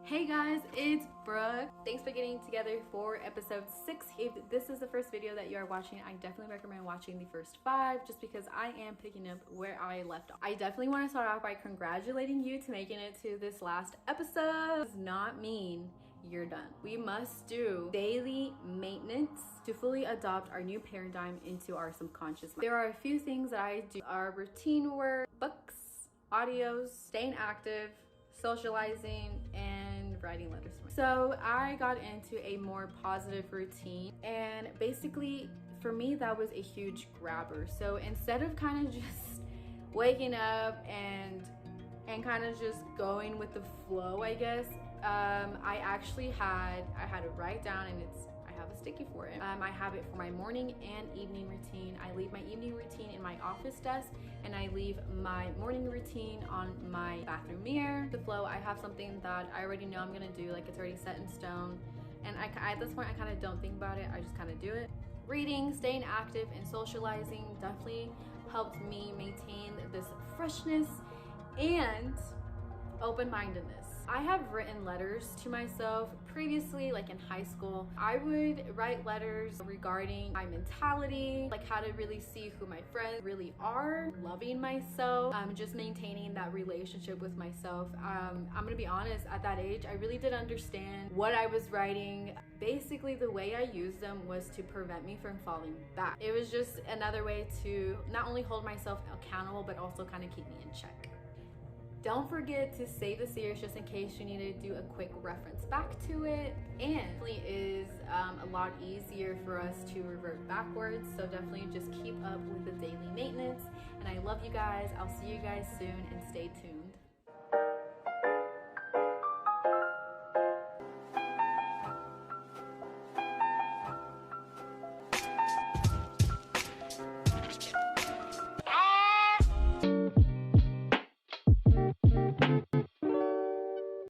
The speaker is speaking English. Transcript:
Hey guys, it's Brooke. Thanks for getting together for episode 6. If this is the first video that you are watching, I definitely recommend watching the first 5 just because I am picking up where I left off. I definitely want to start off by congratulating you to making it to this last episode. It does not mean you're done. We must do daily maintenance to fully adopt our new paradigm into our subconscious mind. There are a few things that I do: our routine work, books, audios, staying active, socializing, and writing letters to myself. So I got into a more positive routine, and basically for me that was a huge grabber. So instead of kind of just waking up and kind of just going with the flow, I guess, I had to write down, and I have a sticky for it. I have it for my morning and evening routine. I leave my evening routine in my office desk, and I leave my morning routine on my bathroom mirror. The flow, I have something that I already know I'm gonna do, like it's already set in stone, and at this point I kind of don't think about it, I just kind of do it. Reading, staying active, and socializing definitely helped me maintain this freshness and open-mindedness. I have written letters to myself previously, like in high school. I would write letters regarding my mentality, like how to really see who my friends really are, loving myself, just maintaining that relationship with myself. I'm gonna be honest, at that age, I really didn't understand what I was writing. Basically, the way I used them was to prevent me from falling back. It was just another way to not only hold myself accountable, but also kind of keep me in check. Don't forget to save the series just in case you need to do a quick reference back to it. And it is a lot easier for us to revert backwards. So definitely just keep up with the daily maintenance. And I love you guys. I'll see you guys soon, and stay tuned.